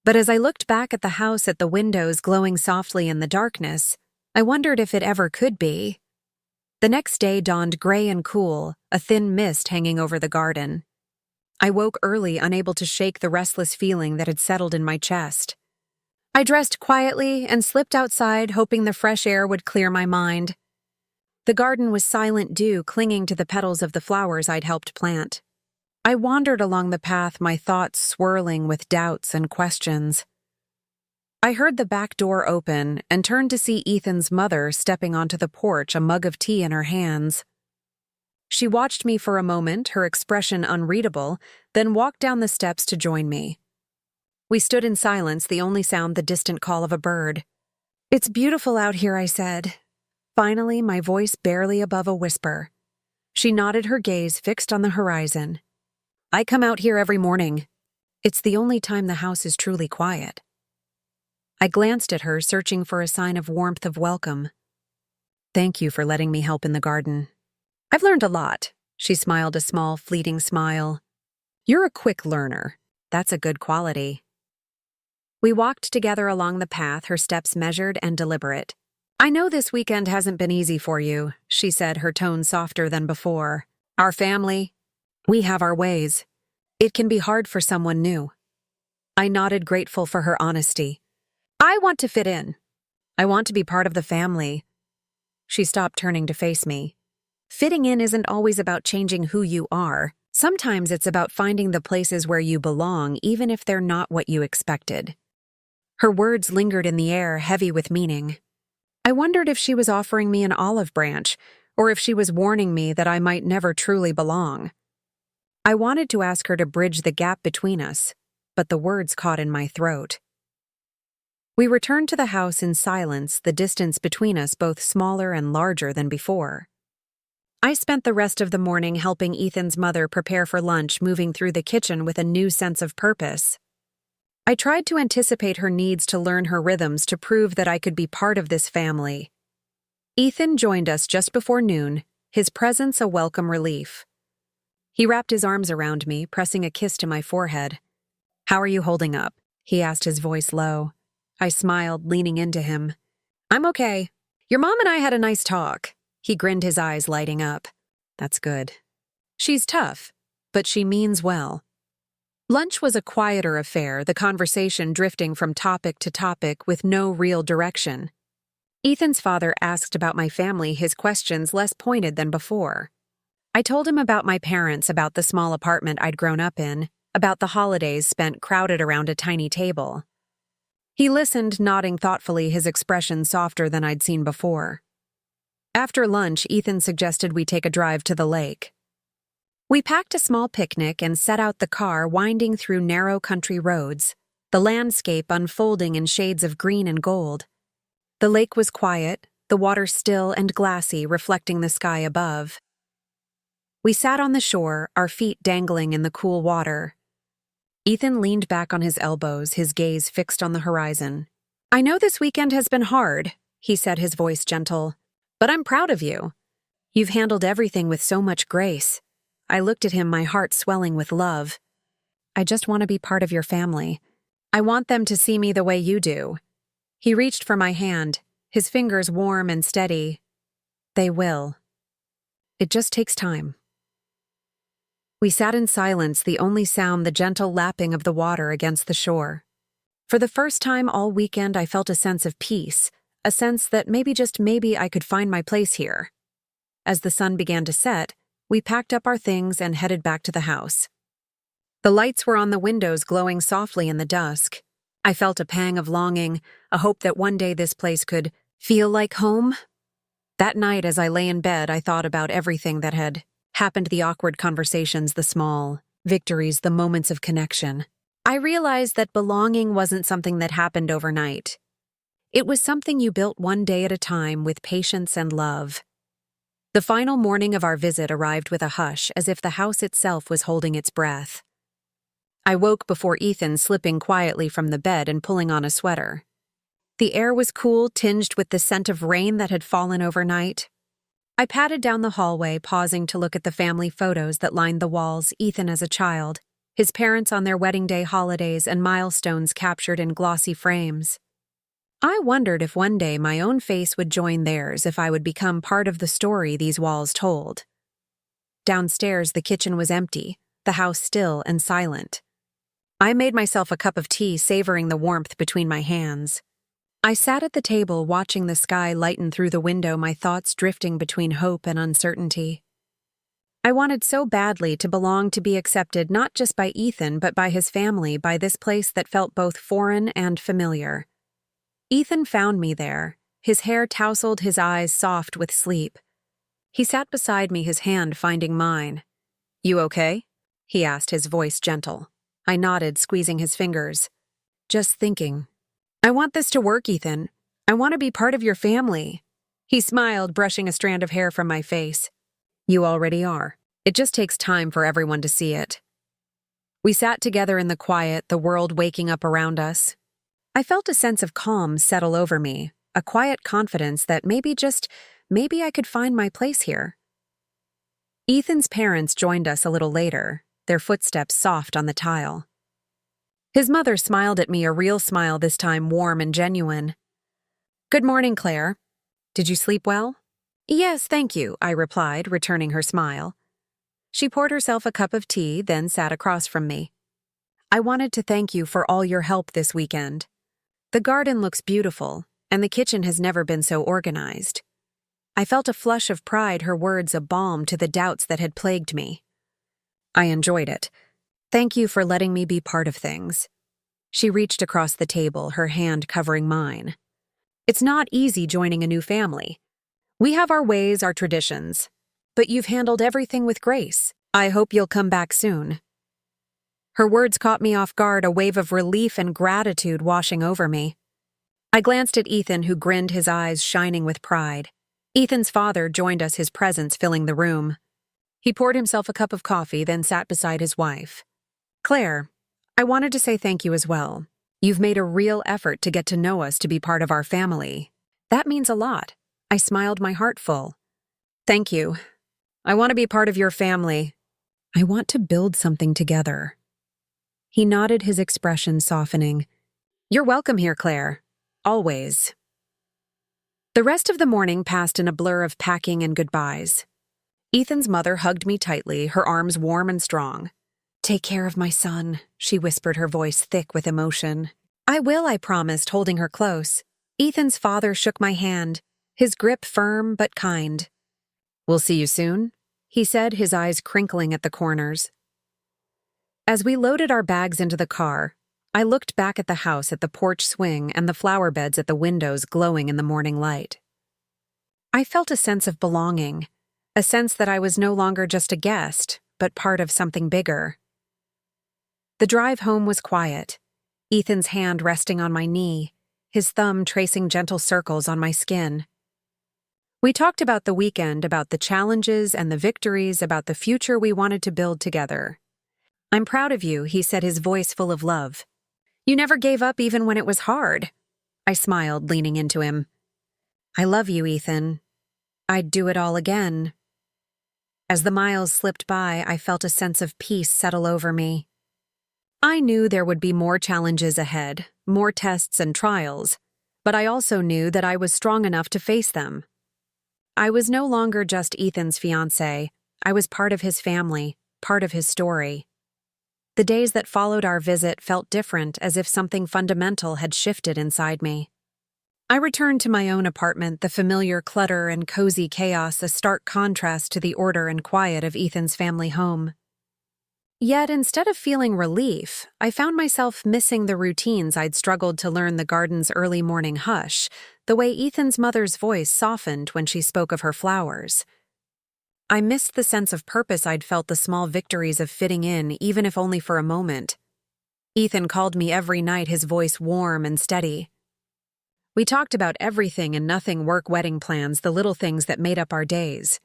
S1: But as I looked back at the house, at the windows glowing softly in the darkness, I wondered if it ever could be. The next day dawned gray and cool, a thin mist hanging over the garden. I woke early, unable to shake the restless feeling that had settled in my chest. I dressed quietly and slipped outside, hoping the fresh air would clear my mind. The garden was silent dew clinging to the petals of the flowers I'd helped plant. I wandered along the path, my thoughts swirling with doubts and questions. I heard the back door open and turned to see Ethan's mother stepping onto the porch, a mug of tea in her hands. She watched me for a moment, her expression unreadable, then walked down the steps to join me. We stood in silence, the only sound the distant call of a bird. "It's beautiful out here," I said. Finally, my voice barely above a whisper. She nodded, her gaze fixed on the horizon. "I come out here every morning. It's the only time the house is truly quiet." I glanced at her, searching for a sign of warmth, of welcome. "Thank you for letting me help in the garden. I've learned a lot." She smiled, a small, fleeting smile. "You're a quick learner. That's a good quality." We walked together along the path, her steps measured and deliberate. "I know this weekend hasn't been easy for you," she said, her tone softer than before. "Our family, we have our ways. It can be hard for someone new." I nodded, grateful for her honesty. "I want to fit in. I want to be part of the family." She stopped, turning to face me. "Fitting in isn't always about changing who you are. Sometimes it's about finding the places where you belong, even if they're not what you expected." Her words lingered in the air, heavy with meaning. I wondered if she was offering me an olive branch, or if she was warning me that I might never truly belong. I wanted to ask her to bridge the gap between us, but the words caught in my throat. We returned to the house in silence, the distance between us both smaller and larger than before. I spent the rest of the morning helping Ethan's mother prepare for lunch, moving through the kitchen with a new sense of purpose. I tried to anticipate her needs, to learn her rhythms, to prove that I could be part of this family. Ethan joined us just before noon, his presence a welcome relief. He wrapped his arms around me, pressing a kiss to my forehead. "How are you holding up?" he asked, his voice low. I smiled, leaning into him. "I'm okay. Your mom and I had a nice talk." He grinned, his eyes lighting up. "That's good. She's tough, but she means well." Lunch was a quieter affair, the conversation drifting from topic to topic with no real direction. Ethan's father asked about my family, his questions less pointed than before. I told him about my parents, about the small apartment I'd grown up in, about the holidays spent crowded around a tiny table. He listened, nodding thoughtfully, his expression softer than I'd seen before. After lunch, Ethan suggested we take a drive to the lake. We packed a small picnic and set out the car, winding through narrow country roads, the landscape unfolding in shades of green and gold. The lake was quiet, the water still and glassy, reflecting the sky above. We sat on the shore, our feet dangling in the cool water. Ethan leaned back on his elbows, his gaze fixed on the horizon. "I know this weekend has been hard," he said, his voice gentle, "but I'm proud of you. You've handled everything with so much grace." I looked at him, my heart swelling with love. "I just want to be part of your family. I want them to see me the way you do." He reached for my hand, his fingers warm and steady. "They will. It just takes time." We sat in silence, the only sound the gentle lapping of the water against the shore. For the first time all weekend, I felt a sense of peace, a sense that maybe, just maybe, I could find my place here. As the sun began to set, we packed up our things and headed back to the house. The lights were on the windows, glowing softly in the dusk. I felt a pang of longing, a hope that one day this place could feel like home. That night, as I lay in bed, I thought about everything that had happened, the awkward conversations, the small victories, the moments of connection. I realized that belonging wasn't something that happened overnight. It was something you built one day at a time with patience and love. The final morning of our visit arrived with a hush, as if the house itself was holding its breath. I woke before Ethan, slipping quietly from the bed and pulling on a sweater. The air was cool, tinged with the scent of rain that had fallen overnight. I padded down the hallway, pausing to look at the family photos that lined the walls, Ethan as a child, his parents on their wedding day, holidays, and milestones captured in glossy frames. I wondered if one day my own face would join theirs, if I would become part of the story these walls told. Downstairs, the kitchen was empty, the house still and silent. I made myself a cup of tea, savoring the warmth between my hands. I sat at the table, watching the sky lighten through the window, my thoughts drifting between hope and uncertainty. I wanted so badly to belong, to be accepted, not just by Ethan, but by his family, by this place that felt both foreign and familiar. Ethan found me there, his hair tousled, his eyes soft with sleep. He sat beside me, his hand finding mine. "You okay?" he asked, his voice gentle. I nodded, squeezing his fingers. "Just thinking. I want this to work, Ethan. I want to be part of your family." He smiled, brushing a strand of hair from my face. "You already are. It just takes time for everyone to see it." We sat together in the quiet, the world waking up around us. I felt a sense of calm settle over me, a quiet confidence that maybe, just maybe, I could find my place here. Ethan's parents joined us a little later, their footsteps soft on the tile. His mother smiled at me, a real smile this time, warm and genuine. "Good morning, Claire. Did you sleep well?" "Yes, thank you," I replied, returning her smile. She poured herself a cup of tea, then sat across from me. "I wanted to thank you for all your help this weekend. The garden looks beautiful, and the kitchen has never been so organized." I felt a flush of pride, her words a balm to the doubts that had plagued me. "I enjoyed it. Thank you for letting me be part of things." She reached across the table, her hand covering mine. "It's not easy joining a new family. We have our ways, our traditions. But you've handled everything with grace. I hope you'll come back soon." Her words caught me off guard, a wave of relief and gratitude washing over me. I glanced at Ethan, who grinned, his eyes shining with pride. Ethan's father joined us, his presence filling the room. He poured himself a cup of coffee, then sat beside his wife. "Claire, I wanted to say thank you as well. You've made a real effort to get to know us, to be part of our family. That means a lot." I smiled, my heart full. "Thank you. I want to be part of your family. I want to build something together." He nodded, his expression softening. "You're welcome here, Claire. Always." The rest of the morning passed in a blur of packing and goodbyes. Ethan's mother hugged me tightly, her arms warm and strong. "Take care of my son," she whispered, her voice thick with emotion. "I will," I promised, holding her close. Ethan's father shook my hand, his grip firm but kind. "We'll see you soon," he said, his eyes crinkling at the corners. As we loaded our bags into the car, I looked back at the house at the porch swing and the flower beds at the windows glowing in the morning light. I felt a sense of belonging, a sense that I was no longer just a guest, but part of something bigger. The drive home was quiet, Ethan's hand resting on my knee, his thumb tracing gentle circles on my skin. We talked about the weekend, about the challenges and the victories, about the future we wanted to build together. "I'm proud of you," he said, his voice full of love. "You never gave up even when it was hard." I smiled, leaning into him. "I love you, Ethan. I'd do it all again." As the miles slipped by, I felt a sense of peace settle over me. I knew there would be more challenges ahead, more tests and trials, but I also knew that I was strong enough to face them. I was no longer just Ethan's fiancé. I was part of his family, part of his story. The days that followed our visit felt different, as if something fundamental had shifted inside me. I returned to my own apartment, the familiar clutter and cozy chaos a stark contrast to the order and quiet of Ethan's family home. Yet, instead of feeling relief, I found myself missing the routines I'd struggled to learn, the garden's early morning hush, the way Ethan's mother's voice softened when she spoke of her flowers. I missed the sense of purpose I'd felt, the small victories of fitting in, even if only for a moment. Ethan called me every night, his voice warm and steady. We talked about everything and nothing: work, wedding plans, the little things that made up our days.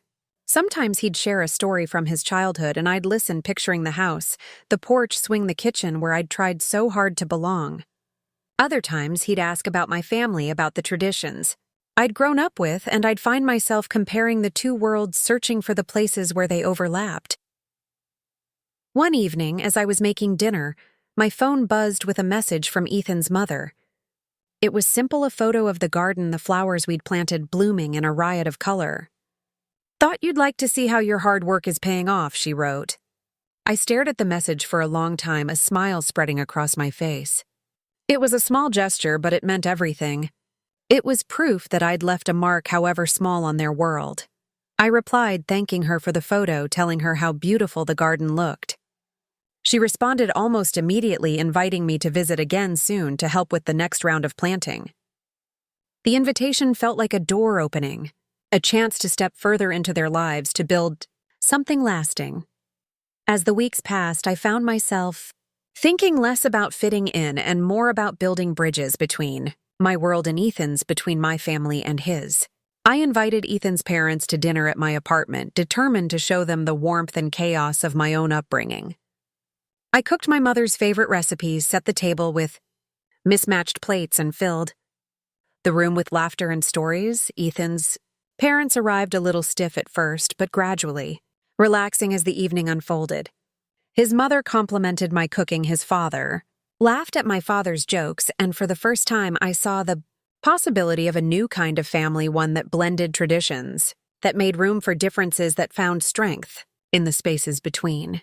S1: Sometimes he'd share a story from his childhood, and I'd listen, picturing the house, the porch swing, the kitchen where I'd tried so hard to belong. Other times he'd ask about my family, about the traditions I'd grown up with, and I'd find myself comparing the two worlds, searching for the places where they overlapped. One evening, as I was making dinner, my phone buzzed with a message from Ethan's mother. It was simple: a photo of the garden, the flowers we'd planted blooming in a riot of color. "Thought you'd like to see how your hard work is paying off," she wrote. I stared at the message for a long time, a smile spreading across my face. It was a small gesture, but it meant everything. It was proof that I'd left a mark, however small, on their world. I replied, thanking her for the photo, telling her how beautiful the garden looked. She responded almost immediately, inviting me to visit again soon to help with the next round of planting. The invitation felt like a door opening, a chance to step further into their lives, to build something lasting. As the weeks passed, I found myself thinking less about fitting in and more about building bridges between my world and Ethan's, between my family and his. I invited Ethan's parents to dinner at my apartment, determined to show them the warmth and chaos of my own upbringing. I cooked my mother's favorite recipes, set the table with mismatched plates, and filled the room with laughter and stories. Ethan's parents arrived a little stiff at first, but gradually relaxing as the evening unfolded. His mother complimented my cooking, his father laughed at my father's jokes, and for the first time I saw the possibility of a new kind of family, one that blended traditions, that made room for differences, that found strength in the spaces between.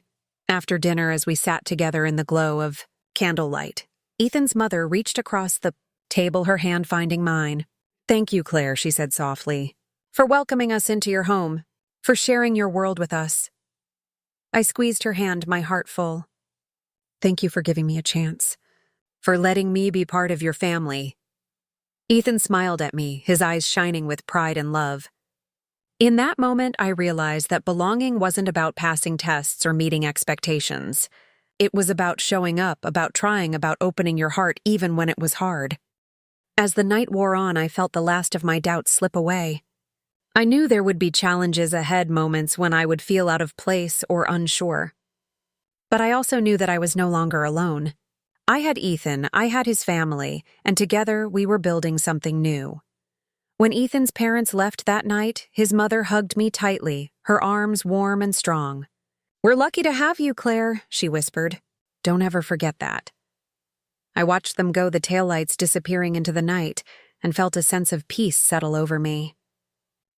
S1: After dinner, as we sat together in the glow of candlelight, Ethan's mother reached across the table, her hand finding mine. "Thank you, Claire," she said softly, "for welcoming us into your home, for sharing your world with us." I squeezed her hand, my heart full. "Thank you for giving me a chance, for letting me be part of your family." Ethan smiled at me, his eyes shining with pride and love. In that moment, I realized that belonging wasn't about passing tests or meeting expectations. It was about showing up, about trying, about opening your heart even when it was hard. As the night wore on, I felt the last of my doubts slip away. I knew there would be challenges ahead, moments when I would feel out of place or unsure. But I also knew that I was no longer alone. I had Ethan, I had his family, and together we were building something new. When Ethan's parents left that night, his mother hugged me tightly, her arms warm and strong. "We're lucky to have you, Claire," she whispered. "Don't ever forget that." I watched them go, the taillights disappearing into the night, and felt a sense of peace settle over me.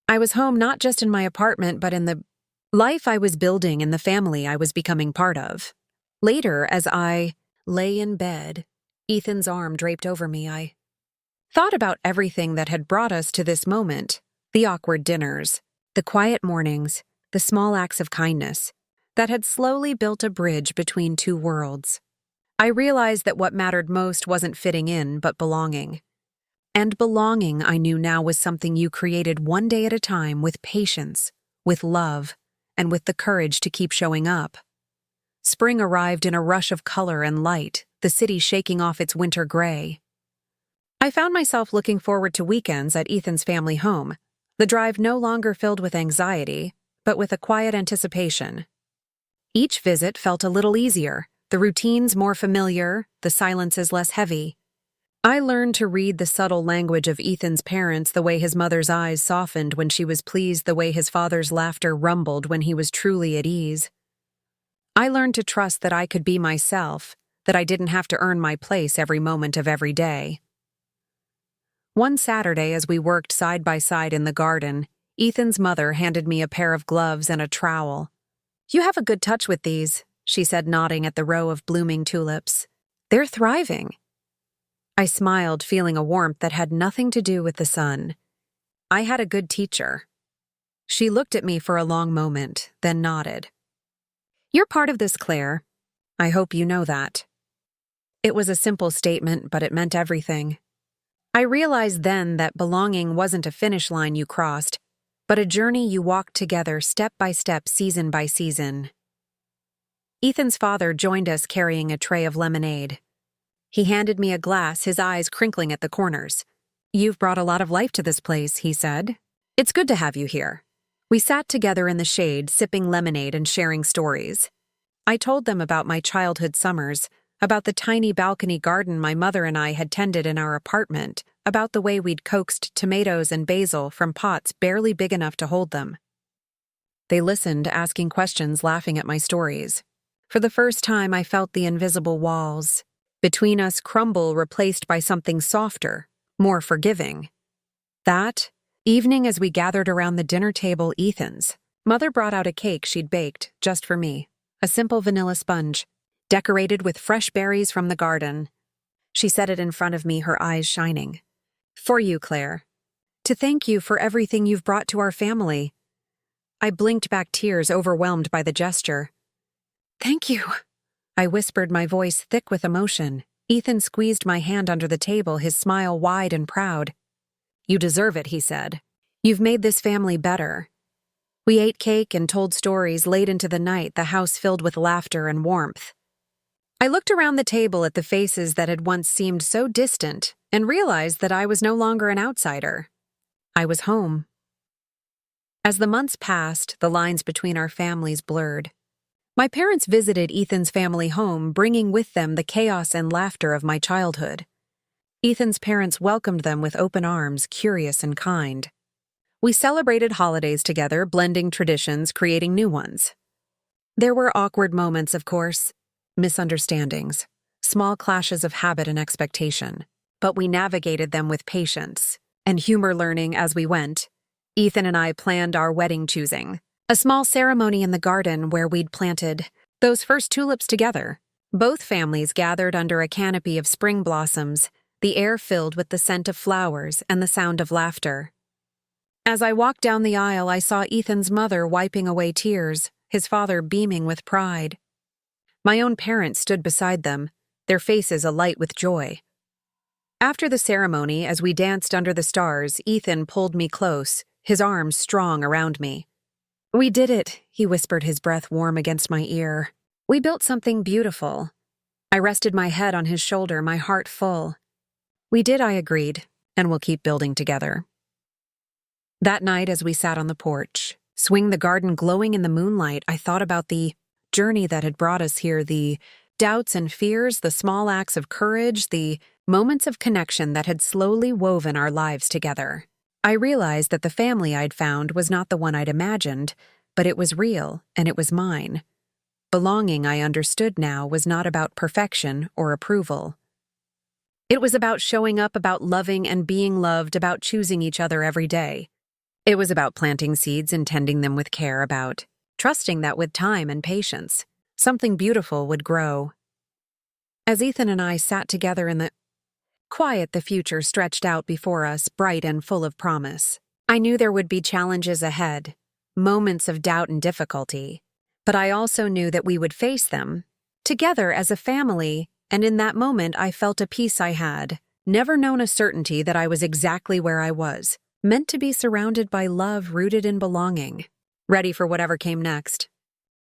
S1: I was home, not just in my apartment, but in the life I was building and the family I was becoming part of. Later, as I lay in bed, Ethan's arm draped over me, I Thought about everything that had brought us to this moment, the awkward dinners, the quiet mornings, the small acts of kindness, that had slowly built a bridge between two worlds. I realized that what mattered most wasn't fitting in, but belonging. And belonging, I knew now, was something you created one day at a time with patience, with love, and with the courage to keep showing up. Spring arrived in a rush of color and light, the city shaking off its winter gray. I found myself looking forward to weekends at Ethan's family home, the drive no longer filled with anxiety, but with a quiet anticipation. Each visit felt a little easier, the routines more familiar, the silences less heavy. I learned to read the subtle language of Ethan's parents, the way his mother's eyes softened when she was pleased, the way his father's laughter rumbled when he was truly at ease. I learned to trust that I could be myself, that I didn't have to earn my place every moment of every day. One Saturday, as we worked side by side in the garden, Ethan's mother handed me a pair of gloves and a trowel. "You have a good touch with these," she said, nodding at the row of blooming tulips. "They're thriving." I smiled, feeling a warmth that had nothing to do with the sun. I had a good teacher. She looked at me for a long moment, then nodded. "You're part of this, Claire. I hope you know that." It was a simple statement, but it meant everything. I realized then that belonging wasn't a finish line you crossed, but a journey you walked together step by step, season by season. Ethan's father joined us carrying a tray of lemonade. He handed me a glass, his eyes crinkling at the corners. "You've brought a lot of life to this place," he said. "It's good to have you here." We sat together in the shade, sipping lemonade and sharing stories. I told them about my childhood summers, about the tiny balcony garden my mother and I had tended in our apartment, about the way we'd coaxed tomatoes and basil from pots barely big enough to hold them. They listened, asking questions, laughing at my stories. For the first time, I felt the invisible walls between us crumble, replaced by something softer, more forgiving. That evening, as we gathered around the dinner table, Ethan's mother brought out a cake she'd baked just for me, a simple vanilla sponge, decorated with fresh berries from the garden. She set it in front of me, her eyes shining. "For you, Claire. To thank you for everything you've brought to our family." I blinked back, tears overwhelmed by the gesture. "Thank you," I whispered, my voice thick with emotion. Ethan squeezed my hand under the table, his smile wide and proud. "You deserve it," he said. "You've made this family better." We ate cake and told stories late into the night, the house filled with laughter and warmth. I looked around the table at the faces that had once seemed so distant and realized that I was no longer an outsider. I was home. As the months passed, the lines between our families blurred. My parents visited Ethan's family home, bringing with them the chaos and laughter of my childhood. Ethan's parents welcomed them with open arms, curious and kind. We celebrated holidays together, blending traditions, creating new ones. There were awkward moments, of course, misunderstandings, small clashes of habit and expectation, but we navigated them with patience and humor, learning as we went. Ethan and I planned our wedding, choosing a small ceremony in the garden where we'd planted those first tulips together. Both families gathered under a canopy of spring blossoms, the air filled with the scent of flowers and the sound of laughter. As I walked down the aisle, I saw Ethan's mother wiping away tears, his father beaming with pride. My own parents stood beside them, their faces alight with joy. After the ceremony, as we danced under the stars, Ethan pulled me close, his arms strong around me. "We did it," he whispered, his breath warm against my ear. "We built something beautiful." I rested my head on his shoulder, my heart full. "We did," I agreed, "and we'll keep building together." That night, as we sat on the porch, swing the garden glowing in the moonlight, I thought about the journey that had brought us here, the doubts and fears, the small acts of courage, the moments of connection that had slowly woven our lives together. I realized that the family I'd found was not the one I'd imagined, but it was real, and it was mine. Belonging, I understood now, was not about perfection or approval. It was about showing up, about loving and being loved, about choosing each other every day. It was about planting seeds and tending them with care, about trusting that with time and patience, something beautiful would grow. As Ethan and I sat together in the quiet the future stretched out before us, bright and full of promise. I knew there would be challenges ahead, moments of doubt and difficulty, but I also knew that we would face them, together as a family, and in that moment I felt a peace I had never known, a certainty that I was exactly where I was, meant to be surrounded by love rooted in belonging, ready for whatever came next.